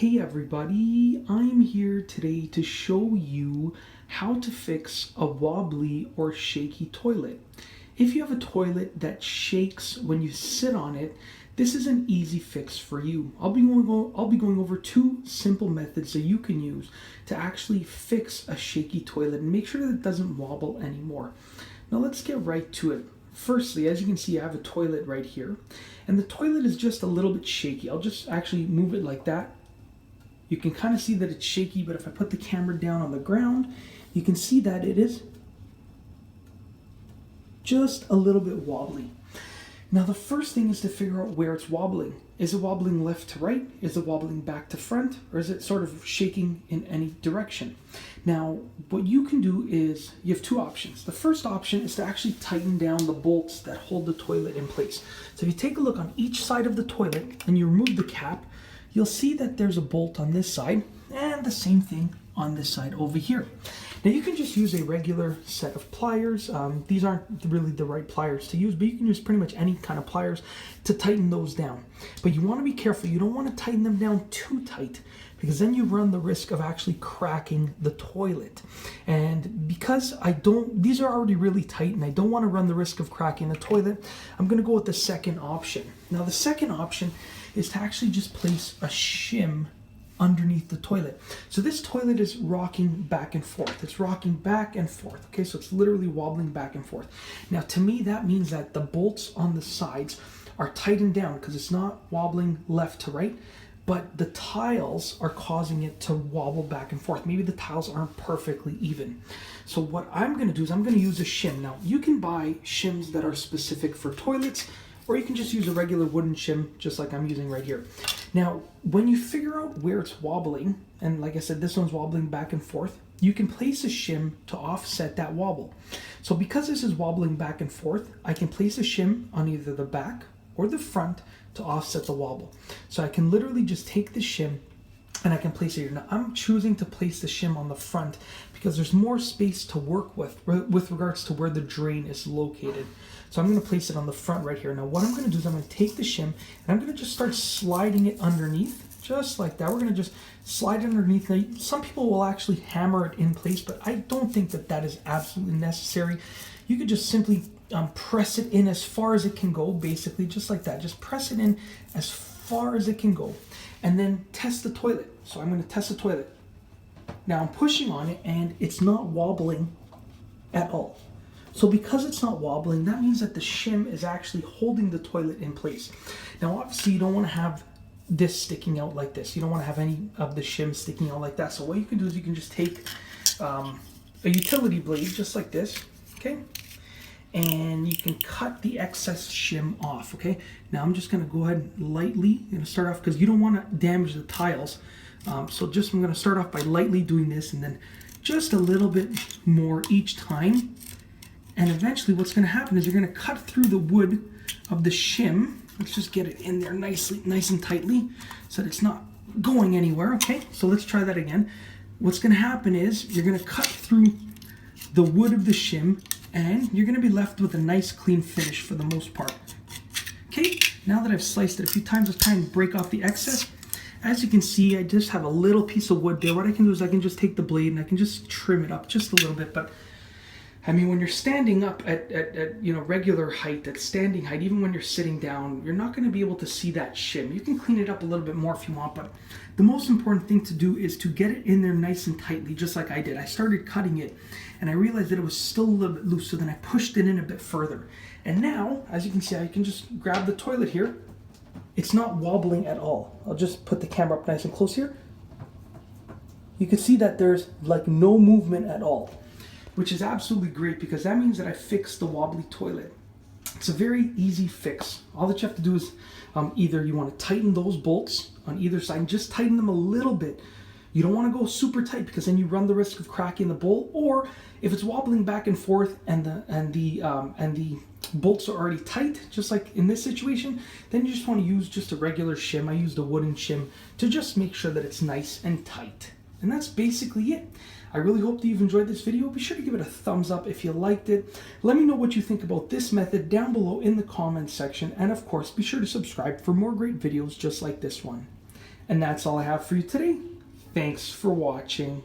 Hey everybody, I'm here today to show you how to fix a wobbly or shaky toilet. If you have a toilet that shakes when you sit on it, this is an easy fix for you. I'll be going over two simple methods that you can use to actually fix a shaky toilet and make sure that it doesn't wobble anymore. Now let's get right to it. Firstly, as you can see, I have a toilet right here, and the toilet is just a little bit shaky. I'll just actually move it like that. You can kind of see that it's shaky, but if I put the camera down on the ground, you can see that it is just a little bit wobbly. Now the first thing is to figure out where it's wobbling. Is it wobbling left to right? Is it wobbling back to front? Or is it sort of shaking in any direction? Now what you can do is, you have two options. The first option is to actually tighten down the bolts that hold the toilet in place. So if you take a look on each side of the toilet and you remove the cap, you'll see that there's a bolt on this side and the same thing on this side over here. Now you can just use a regular set of pliers. These aren't really the right pliers to use, but you can use pretty much any kind of pliers to tighten those down. But you want to be careful. You don't want to tighten them down too tight, because then you run the risk of actually cracking the toilet. And because these are already really tight and I don't want to run the risk of cracking the toilet, I'm going to go with the second option. Now the second option is to actually just place a shim underneath the toilet. So this toilet is rocking back and forth. It's rocking back and forth. Okay, so it's literally wobbling back and forth. Now to me, that means that the bolts on the sides are tightened down because it's not wobbling left to right, but the tiles are causing it to wobble back and forth. Maybe the tiles aren't perfectly even. So what I'm going to do is I'm going to use a shim. Now you can buy shims that are specific for toilets, or you can just use a regular wooden shim, just like I'm using right here. Now, when you figure out where it's wobbling, and like I said, this one's wobbling back and forth, you can place a shim to offset that wobble. So because this is wobbling back and forth, I can place a shim on either the back or the front to offset the wobble. So I can literally just take the shim and I can place it here. Now I'm choosing to place the shim on the front because there's more space to work with regards to where the drain is located. So I'm going to place it on the front right here. Now what I'm going to do is I'm going to take the shim and I'm going to just start sliding it underneath, just like that. We're going to just slide it underneath. Now, some people will actually hammer it in place, but I don't think that that is absolutely necessary. You could just simply press it in as far as it can go, basically, just like that. Just press it in as far as it can go, and then test the toilet. So I'm going to test the toilet. Now I'm pushing on it and it's not wobbling at all. So because it's not wobbling, that means that the shim is actually holding the toilet in place. Now obviously you don't want to have this sticking out like this. You don't want to have any of the shim sticking out like that. So what you can do is you can just take a utility blade just like this, okay? And you can cut the excess shim off, okay? Now I'm just gonna go ahead and lightly, I'm gonna start off because you don't want to damage the tiles. I'm gonna start off by lightly doing this and then just a little bit more each time. And eventually what's gonna happen is you're gonna cut through the wood of the shim. Let's just get it in there nice and tightly so that it's not going anywhere, okay? So let's try that again. What's gonna happen is you're gonna cut through the wood of the shim and you're gonna be left with a nice clean finish for the most part. Okay, now that I've sliced it a few times, let's try and break off the excess. As you can see, I just have a little piece of wood there. What I can do is I can just take the blade and I can just trim it up just a little bit. But I mean, when you're standing up at regular height, at standing height, even when you're sitting down, you're not going to be able to see that shim. You can clean it up a little bit more if you want, but the most important thing to do is to get it in there nice and tightly, just like I did. I started cutting it and I realized that it was still a little bit loose, so then I pushed it in a bit further. And now, as you can see, I can just grab the toilet here. It's not wobbling at all. I'll just put the camera up nice and close here. You can see that there's like no movement at all, which is absolutely great because that means that I fixed the wobbly toilet. It's a very easy fix. All that you have to do is either you want to tighten those bolts on either side and just tighten them a little bit. You don't want to go super tight because then you run the risk of cracking the bolt. Or if it's wobbling back and forth and the bolts are already tight, just like in this situation, then you just want to use just a regular shim. I used a wooden shim to just make sure that it's nice and tight. And that's basically it. I really hope that you've enjoyed this video. Be sure to give it a thumbs up if you liked it. Let me know what you think about this method down below in the comments section. And of course, be sure to subscribe for more great videos just like this one. And that's all I have for you today. Thanks for watching.